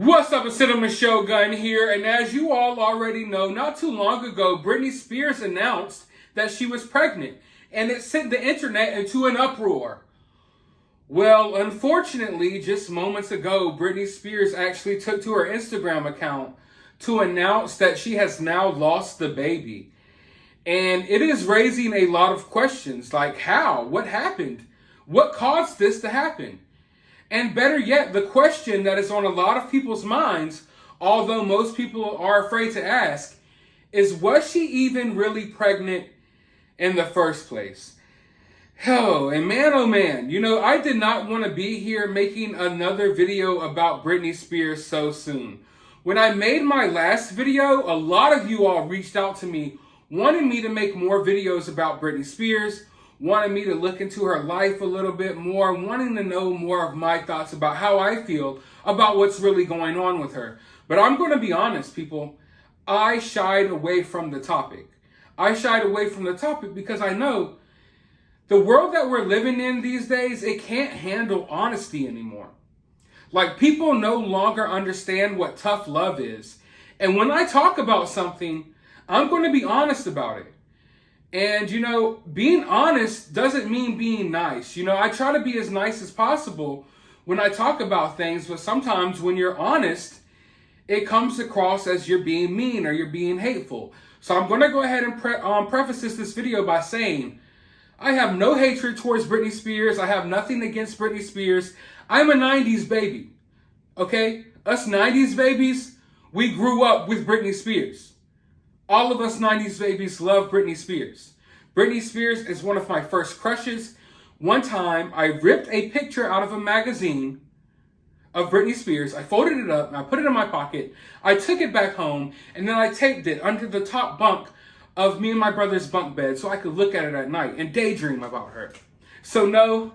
What's up, it's Cinnamon Shogun here, and as you all already know, not too long ago, Britney Spears announced that she was pregnant, and it sent the internet into an uproar. Well, unfortunately, just moments ago, Britney Spears actually took to her Instagram account to announce that she has now lost the baby. And it is raising a lot of questions, like how? What happened? What caused this to happen? And better yet, the question that is on a lot of people's minds, although most people are afraid to ask, is was she even really pregnant in the first place? Oh man, I did not want to be here making another video about Britney Spears so soon. When I made my last video, a lot of you all reached out to me wanting me to make more videos about Britney Spears, wanting me to look into her life a little bit more, wanting to know more of my thoughts about how I feel about what's really going on with her. But I'm going to be honest, people, I shied away from the topic. I shied away from the topic because I know the world that we're living in these days, it can't handle honesty anymore. Like, people no longer understand what tough love is. And when I talk about something, I'm going to be honest about it. And, being honest doesn't mean being nice. I try to be as nice as possible when I talk about things, but sometimes when you're honest, it comes across as you're being mean or you're being hateful. So I'm going to go ahead and preface this video by saying, I have no hatred towards Britney Spears. I have nothing against Britney Spears. I'm a 90s baby, okay? Us 90s babies, we grew up with Britney Spears. All of us 90s babies love Britney Spears. Britney Spears is one of my first crushes. One time, I ripped a picture out of a magazine of Britney Spears. I folded it up, and I put it in my pocket. I took it back home, and then I taped it under the top bunk of me and my brother's bunk bed so I could look at it at night and daydream about her. So no,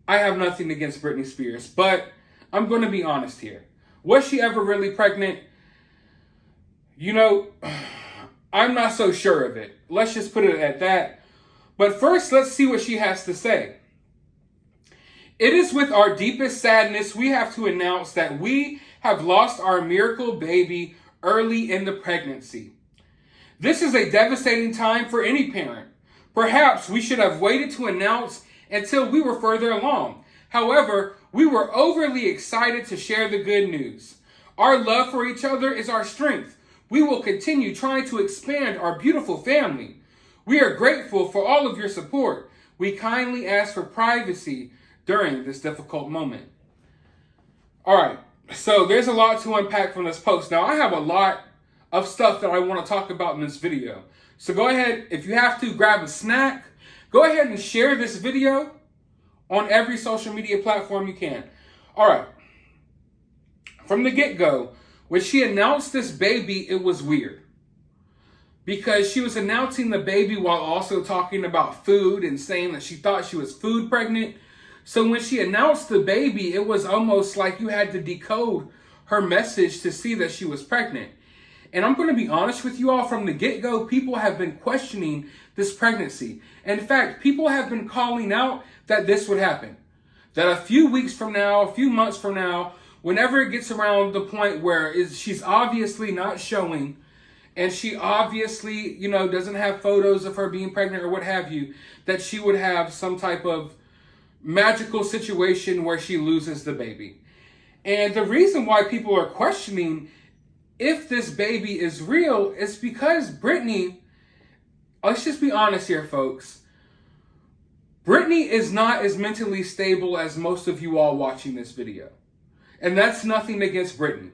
I have nothing against Britney Spears, but I'm going to be honest here. Was she ever really pregnant? I'm not so sure of it. Let's just put it at that. But first, let's see what she has to say. It is with our deepest sadness we have to announce that we have lost our miracle baby early in the pregnancy. This is a devastating time for any parent. Perhaps we should have waited to announce until we were further along. However, we were overly excited to share the good news. Our love for each other is our strength. We will continue trying to expand our beautiful family. We are grateful for all of your support. We kindly ask for privacy during this difficult moment. All right, so there's a lot to unpack from this post. Now, I have a lot of stuff that I want to talk about in this video. So go ahead, if you have to, grab a snack. Go ahead and share this video on every social media platform you can. All right, from the get-go, when she announced this baby, it was weird. Because she was announcing the baby while also talking about food and saying that she thought she was food pregnant. So when she announced the baby, it was almost like you had to decode her message to see that she was pregnant. And I'm going to be honest with you all, from the get-go, people have been questioning this pregnancy. In fact, people have been calling out that this would happen. That a few weeks from now, a few months from now, whenever it gets around the point where she's obviously not showing, and she obviously, doesn't have photos of her being pregnant or what have you, that she would have some type of magical situation where she loses the baby. And the reason why people are questioning if this baby is real is because Britney, let's just be honest here, folks. Britney is not as mentally stable as most of you all watching this video. And that's nothing against Britney.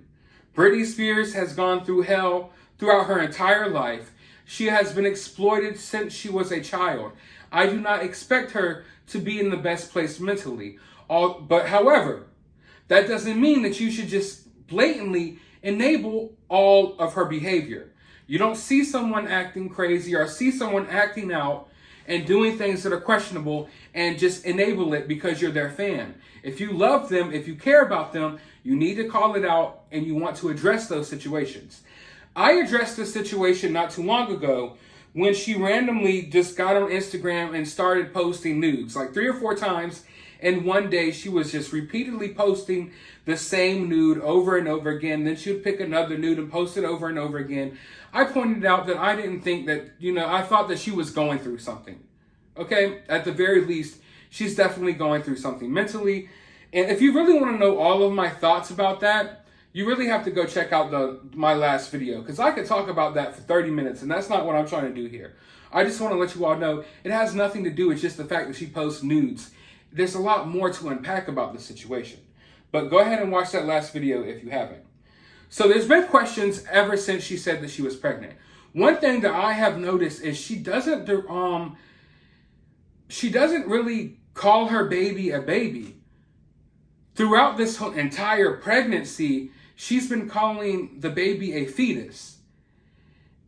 Britney Spears has gone through hell throughout her entire life. She has been exploited since she was a child. I do not expect her to be in the best place mentally. But however, that doesn't mean that you should just blatantly enable all of her behavior. You don't see someone acting crazy or see someone acting out and doing things that are questionable and just enable it because you're their fan. If you love them, if you care about them, you need to call it out and you want to address those situations. I addressed this situation not too long ago when she randomly just got on Instagram and started posting nudes like 3 or 4 times And one day she was just repeatedly posting the same nude over and over again. Then she would pick another nude and post it over and over again. I pointed out that I didn't think that, I thought that she was going through something. Okay? At the very least, she's definitely going through something mentally. And if you really want to know all of my thoughts about that, you really have to go check out my last video, because I could talk about that for 30 minutes, and that's not what I'm trying to do here. I just want to let you all know it has nothing to do with just the fact that she posts nudes. There's a lot more to unpack about the situation. But go ahead and watch that last video if you haven't. So there's been questions ever since she said that she was pregnant. One thing that I have noticed is she doesn't really call her baby a baby. Throughout this whole entire pregnancy, she's been calling the baby a fetus.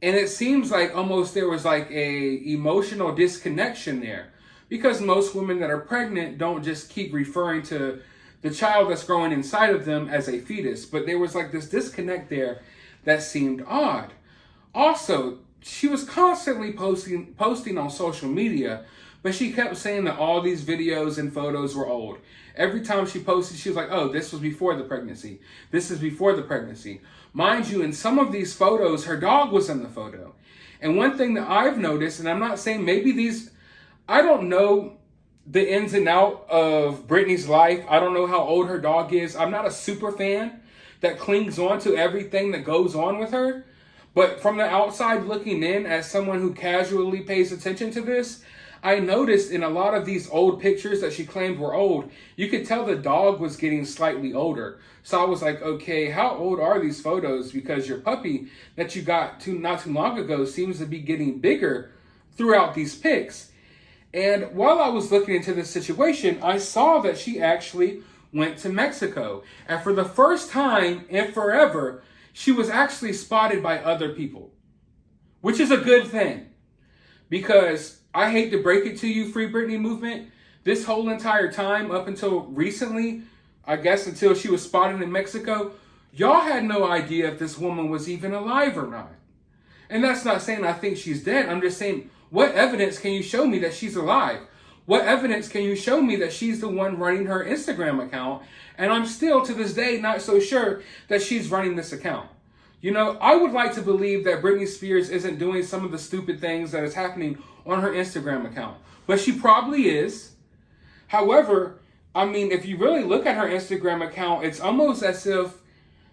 And it seems like almost there was like a emotional disconnection there, because most women that are pregnant don't just keep referring to the child that's growing inside of them as a fetus. But there was like this disconnect there that seemed odd. Also, she was constantly posting on social media, but she kept saying that all these videos and photos were old. Every time she posted, she was like, oh, this was before the pregnancy. This is before the pregnancy. Mind you, in some of these photos, her dog was in the photo. And one thing that I've noticed, and I'm not saying I don't know the ins and out of Britney's life. I don't know how old her dog is. I'm not a super fan that clings on to everything that goes on with her. But from the outside looking in, as someone who casually pays attention to this, I noticed in a lot of these old pictures that she claimed were old, you could tell the dog was getting slightly older. So I was like, okay, how old are these photos? Because your puppy that you got not too long ago seems to be getting bigger throughout these pics. And while I was looking into this situation, I saw that she actually went to Mexico. And for the first time in forever, she was actually spotted by other people, which is a good thing. Because I hate to break it to you, Free Britney movement, this whole entire time up until recently, I guess until she was spotted in Mexico, y'all had no idea if this woman was even alive or not. And that's not saying I think she's dead. I'm just saying, what evidence can you show me that she's alive? What evidence can you show me that she's the one running her Instagram account? And I'm still, to this day, not so sure that she's running this account. I would like to believe that Britney Spears isn't doing some of the stupid things that is happening on her Instagram account. But she probably is. However, if you really look at her Instagram account, it's almost as if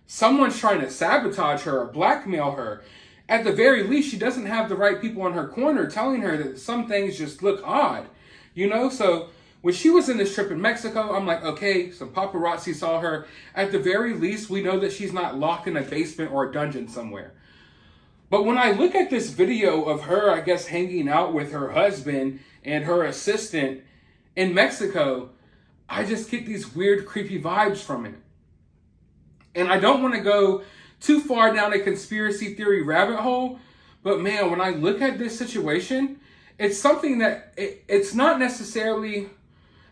someone's trying to sabotage her or blackmail her. At the very least, she doesn't have the right people in her corner telling her that some things just look odd. So when she was in this trip in Mexico, I'm like, okay, some paparazzi saw her. At the very least, we know that she's not locked in a basement or a dungeon somewhere. But when I look at this video of her, I guess, hanging out with her husband and her assistant in Mexico, I just get these weird, creepy vibes from it. And I don't want to go too far down a conspiracy theory rabbit hole, but man, when I look at this situation, it's something that it's not necessarily,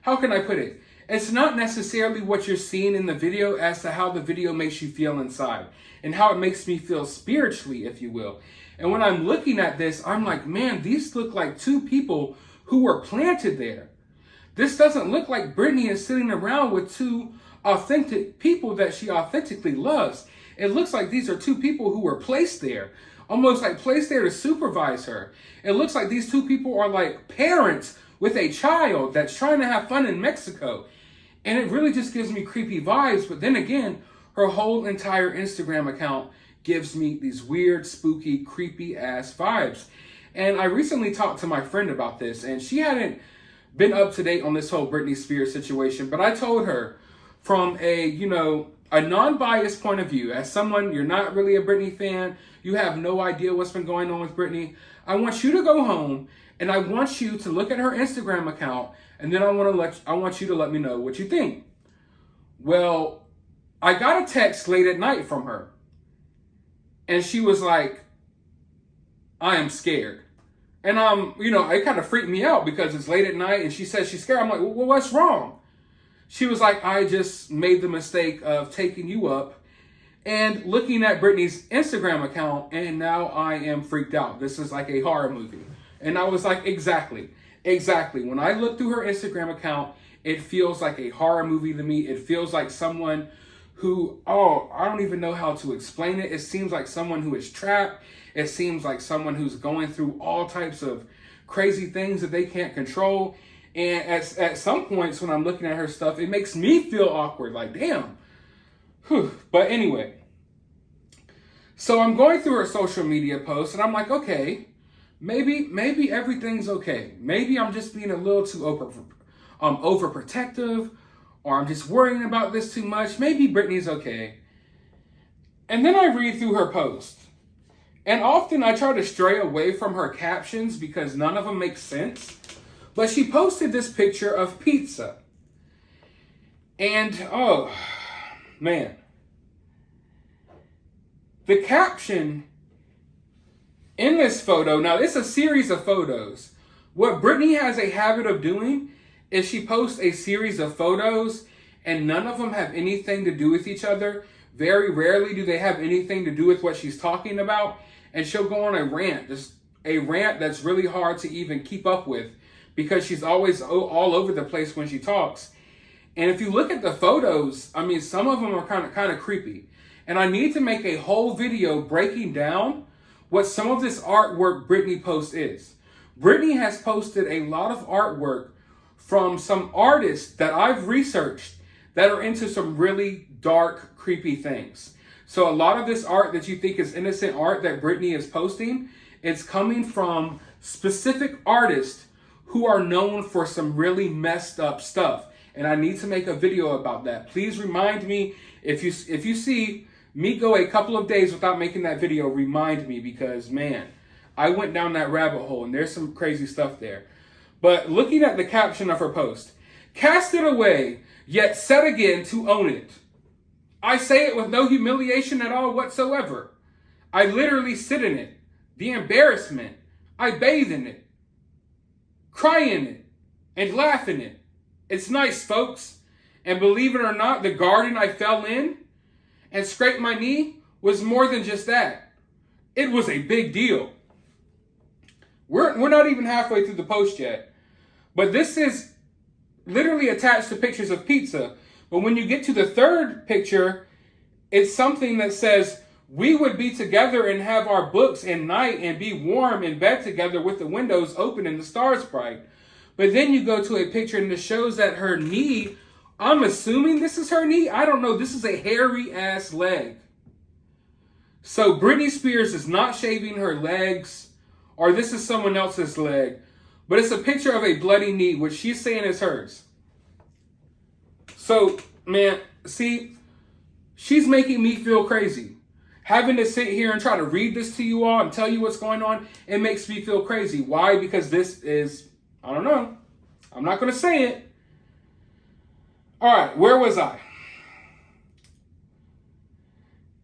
how can I put it? It's not necessarily what you're seeing in the video as to how the video makes you feel inside and how it makes me feel spiritually, if you will. And when I'm looking at this, I'm like, man, these look like two people who were planted there. This doesn't look like Britney is sitting around with two authentic people that she authentically loves. It looks like these are two people who were placed there, almost like placed there to supervise her. It looks like these two people are like parents with a child that's trying to have fun in Mexico. And it really just gives me creepy vibes. But then again, her whole entire Instagram account gives me these weird, spooky, creepy ass vibes. And I recently talked to my friend about this, and she hadn't been up to date on this whole Britney Spears situation. But I told her from a non-biased point of view, as someone, you're not really a Britney fan, you have no idea what's been going on with Britney, I want you to go home and I want you to look at her Instagram account, and then I want you to let me know what you think. Well, I got a text late at night from her, and she was like, I am scared. And it kind of freaked me out because it's late at night and she says she's scared. I'm like, well, what's wrong? She was like, I just made the mistake of taking you up and looking at Britney's Instagram account, and now I am freaked out. This is like a horror movie. And I was like, exactly. When I looked through her Instagram account, It feels like a horror movie to me. It feels like someone who, oh, I don't even know how to explain it. It seems like someone who is trapped. It seems like someone who's going through all types of crazy things that they can't control. And at some points when I'm looking at her stuff, it makes me feel awkward. Like, damn. Whew. But anyway. So I'm going through her social media posts and I'm like, okay, maybe everything's okay. Maybe I'm just being a little too overprotective, or I'm just worrying about this too much. Maybe Britney's okay. And then I read through her post. And often I try to stray away from her captions because none of them make sense. But she posted this picture of pizza. And, oh, man. The caption in this photo, now it's a series of photos. What Britney has a habit of doing is she posts a series of photos and none of them have anything to do with each other. Very rarely do they have anything to do with what she's talking about. And she'll go on a rant, just a rant that's really hard to even keep up with because she's always all over the place when she talks. And if you look at the photos, I mean, some of them are kind of creepy. And I need to make a whole video breaking down what some of this artwork Britney posts is. Britney has posted a lot of artwork from some artists that I've researched that are into some really dark, creepy things. So a lot of this art that you think is innocent art that Britney is posting, it's coming from specific artists who are known for some really messed up stuff. And I need to make a video about that. Please remind me if you see me go a couple of days without making that video, remind me because, man, I went down that rabbit hole and there's some crazy stuff there. But looking at the caption of her post, cast it away, yet set again to own it. I say it with no humiliation at all whatsoever. I literally sit in it. The embarrassment. I bathe in it. Cry in it. And laugh in it. It's nice, folks. And believe it or not, the garden I fell in and scraped my knee was more than just that. It was a big deal. We're not even halfway through the post yet. But this is literally attached to pictures of pizza. But when you get to the third picture, it's something that says, we would be together and have our books at night and be warm in bed together with the windows open and the stars bright. But then you go to a picture and it shows that her knee, I'm assuming this is her knee. I don't know. This is a hairy ass leg. So Britney Spears is not shaving her legs, or this is someone else's leg. But it's a picture of a bloody knee, which she's saying is hers. So, man, see, she's making me feel crazy. Having to sit here and try to read this to you all and tell you what's going on, it makes me feel crazy. Why? Because this is, I don't know. I'm not going to say it. All right, where was I?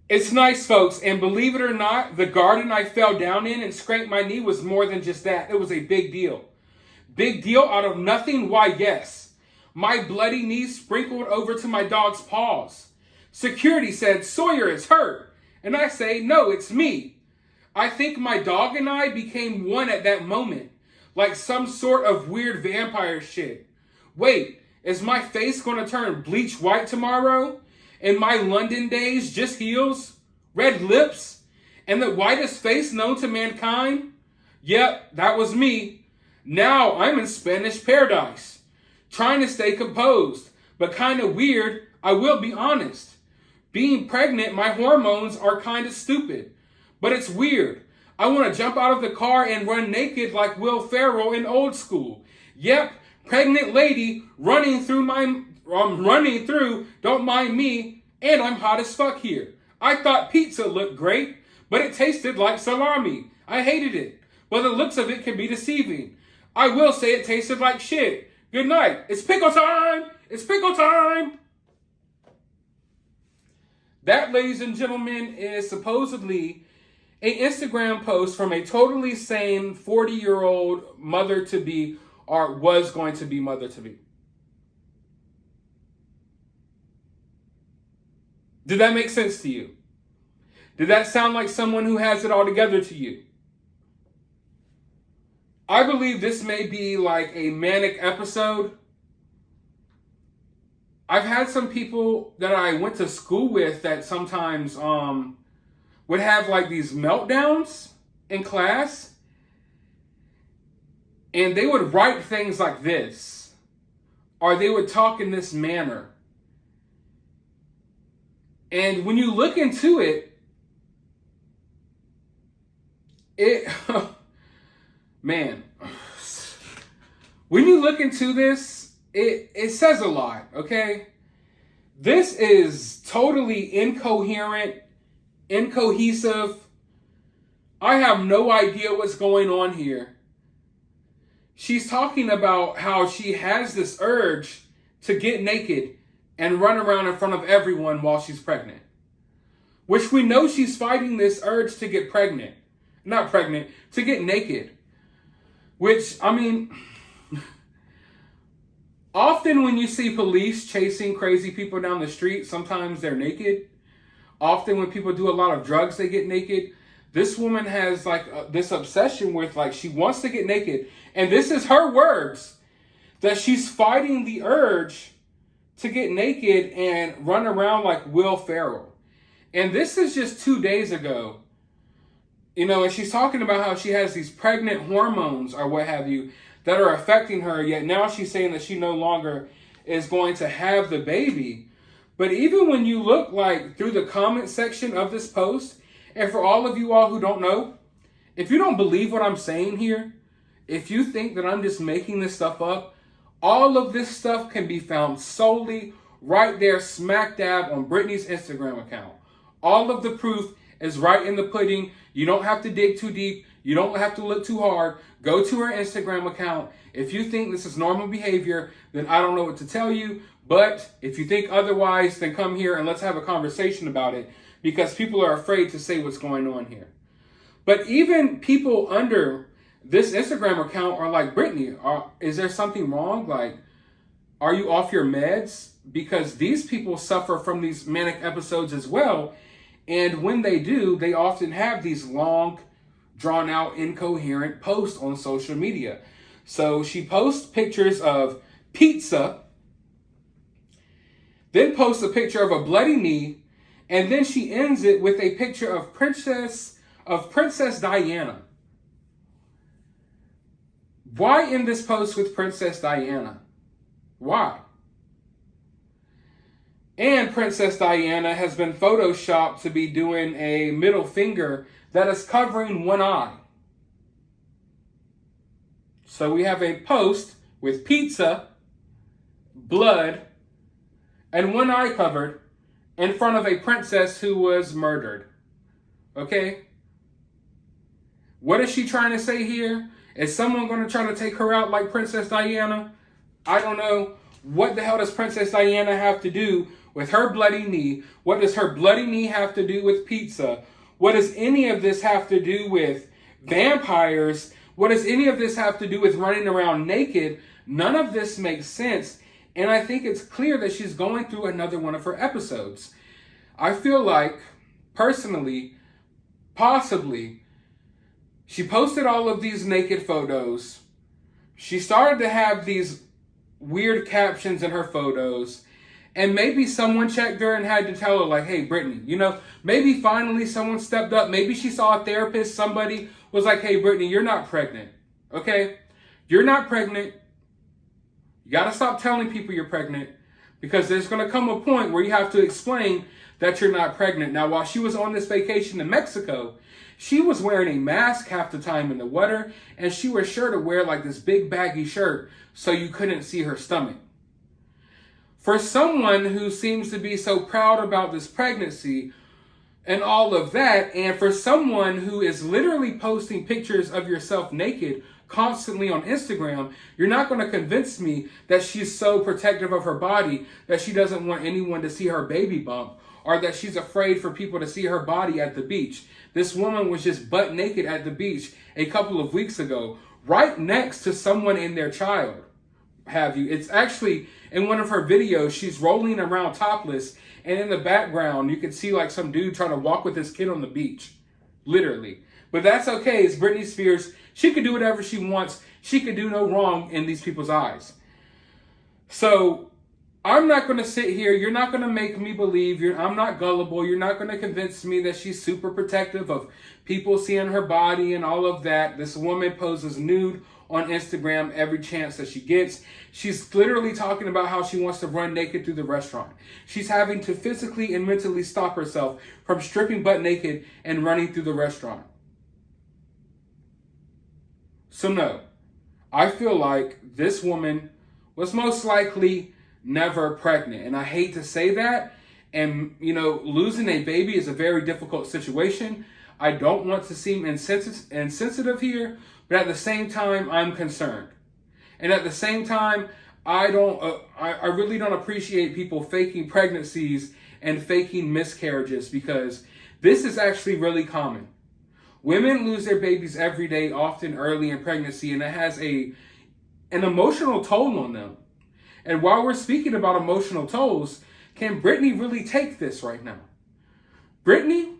It's nice, folks, and believe it or not, the garden I fell down in and scraped my knee was more than just that. It was a big deal. Big deal out of nothing? Why, yes. My bloody knee sprinkled over to my dog's paws. Security said, Sawyer is hurt. And I say, no, it's me. I think my dog and I became one at that moment. Like some sort of weird vampire shit. Wait, is my face going to turn bleach white tomorrow? And my London days just heels? Red lips? And the whitest face known to mankind? Yep, that was me. Now I'm in Spanish paradise. Trying to stay composed, but kind of weird, I will be honest. Being pregnant, my hormones are kind of stupid. But it's weird. I want to jump out of the car and run naked like Will Ferrell in Old School. Yep, pregnant lady running through, don't mind me, and I'm hot as fuck here. I thought pizza looked great, but it tasted like salami. I hated it, but the looks of it can be deceiving. I will say it tasted like shit. Good night. It's pickle time. It's pickle time. That, ladies and gentlemen, is supposedly an Instagram post from a totally sane 40-year-old mother-to-be, or was going to be mother-to-be. Did that make sense to you? Did that sound like someone who has it all together to you? I believe this may be like a manic episode I've had some people that I went to school with that sometimes would have like these meltdowns in class, and they would write things like this, or they would talk in this manner. And when you look into it, man, when you look into this, it says a lot, okay? This is totally incoherent, incohesive. I have no idea what's going on here. She's talking about how she has this urge to get naked and run around in front of everyone while she's pregnant. Which we know she's fighting this urge to get pregnant. Not pregnant, to get naked. Which, I mean, often when you see police chasing crazy people down the street, sometimes they're naked. Often when people do a lot of drugs, they get naked. This woman has like this obsession with like she wants to get naked. And this is her words, that she's fighting the urge to get naked and run around like Will Ferrell. And this is just 2 days ago. You know, and she's talking about how she has these pregnant hormones or what have you that are affecting her. Yet now she's saying that she no longer is going to have the baby. But even when you look like through the comment section of this post, and for all of you all who don't know, if you don't believe what I'm saying here, if you think that I'm just making this stuff up, all of this stuff can be found solely right there smack dab on Britney's Instagram account. All of the proof is right in the pudding. You don't have to dig too deep. You don't have to look too hard. Go to her Instagram account. If you think this is normal behavior, then I don't know what to tell you. But if you think otherwise, then come here and let's have a conversation about it, because people are afraid to say what's going on here. But even people under this Instagram account are like, Britney, is there something wrong? Like, are you off your meds? Because these people suffer from these manic episodes as well. And when they do, they often have these long, drawn out, incoherent posts on social media. So she posts pictures of pizza, then posts a picture of a bloody knee, and then she ends it with a picture of Princess Diana. Why end this post with Princess Diana? Why? And Princess Diana has been photoshopped to be doing a middle finger that is covering one eye. So we have a post with pizza, blood, and one eye covered in front of a princess who was murdered. Okay? What is she trying to say here? Is someone going to try to take her out like Princess Diana? I don't know. What the hell does Princess Diana have to do with her bloody knee? What does her bloody knee have to do with pizza? What does any of this have to do with vampires? What does any of this have to do with running around naked? None of this makes sense. And I think it's clear that she's going through another one of her episodes. I feel like, personally, possibly, she posted all of these naked photos. She started to have these weird captions in her photos. And maybe someone checked her and had to tell her, like, hey, Britney, you know, maybe finally someone stepped up. Maybe she saw a therapist. Somebody was like, hey, Britney, you're not pregnant. Okay? You're not pregnant. You got to stop telling people you're pregnant, because there's going to come a point where you have to explain that you're not pregnant. Now, while she was on this vacation in Mexico, she was wearing a mask half the time in the weather, and she was sure to wear like this big baggy shirt so you couldn't see her stomach. For someone who seems to be so proud about this pregnancy and all of that, and for someone who is literally posting pictures of yourself naked constantly on Instagram, you're not going to convince me that she's so protective of her body that she doesn't want anyone to see her baby bump, or that she's afraid for people to see her body at the beach. This woman was just butt naked at the beach a couple of weeks ago, right next to someone and their child. It's actually in one of her videos, she's rolling around topless, and in the background, you can see like some dude trying to walk with his kid on the beach. Literally. But that's okay. It's Britney Spears. She can do whatever she wants. She can do no wrong in these people's eyes. So I'm not going to sit here. You're not going to make me believe. I'm not gullible. You're not going to convince me that she's super protective of people seeing her body and all of that. This woman poses nude on Instagram every chance that she gets. She's literally talking about how she wants to run naked through the restaurant. She's having to physically and mentally stop herself from stripping butt naked and running through the restaurant. So no, I feel like this woman was most likely never pregnant. And I hate to say that. And, losing a baby is a very difficult situation. I don't want to seem insensitive here, but at the same time, I'm concerned. And at the same time, I really don't appreciate people faking pregnancies and faking miscarriages, because this is actually really common. Women lose their babies every day, often early in pregnancy, and it has an emotional toll on them. And while we're speaking about emotional tolls, can Britney really take this right now? Britney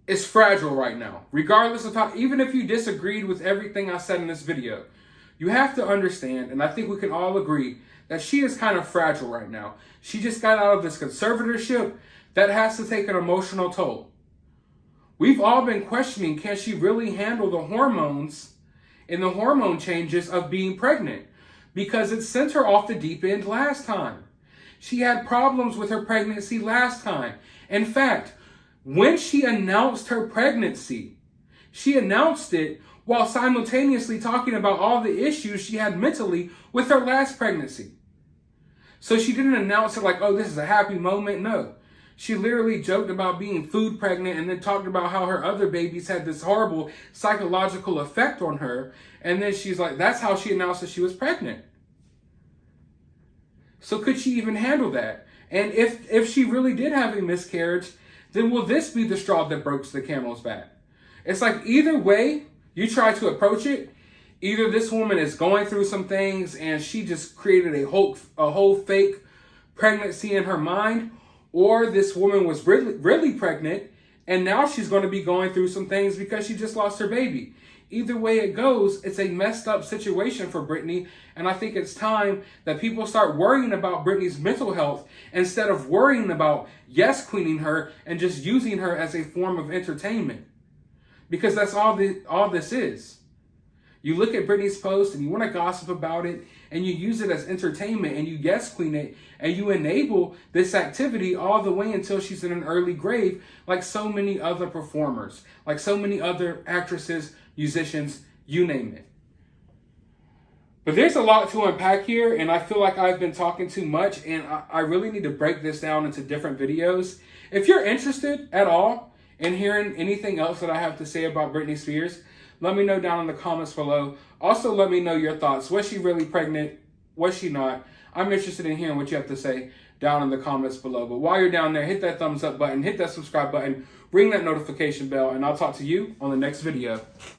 is fragile right now. Regardless of how, even if you disagreed with everything I said in this video, you have to understand, and I think we can all agree, that she is kind of fragile right now. She just got out of this conservatorship that has to take an emotional toll. We've all been questioning, can she really handle the hormones and the hormone changes of being pregnant? Because it sent her off the deep end last time. She had problems with her pregnancy last time. In fact, when she announced her pregnancy, she announced it while simultaneously talking about all the issues she had mentally with her last pregnancy. So she didn't announce it like, oh, this is a happy moment. No. She literally joked about being food pregnant and then talked about how her other babies had this horrible psychological effect on her. And then she's like, that's how she announced that she was pregnant. So could she even handle that? And if she really did have a miscarriage, then will this be the straw that breaks the camel's back? It's like either way you try to approach it, either this woman is going through some things and she just created a whole fake pregnancy in her mind, or this woman was really pregnant and now she's going to be going through some things because she just lost her baby. Either way it goes, it's a messed up situation for Britney, and I think it's time that people start worrying about Britney's mental health instead of worrying about yes-queening her and just using her as a form of entertainment. Because that's all this is. You look at Britney's post and you want to gossip about it, and you use it as entertainment, and you yes-queen it, and you enable this activity all the way until she's in an early grave, like so many other performers, like so many other actresses, musicians, you name it. But there's a lot to unpack here, and I feel like I've been talking too much, and I really need to break this down into different videos. If you're interested at all in hearing anything else that I have to say about Britney Spears, let me know down in the comments below. Also, let me know your thoughts. Was she really pregnant? Was she not? I'm interested in hearing what you have to say down in the comments below. But while you're down there, hit that thumbs up button, hit that subscribe button, ring that notification bell, and I'll talk to you on the next video.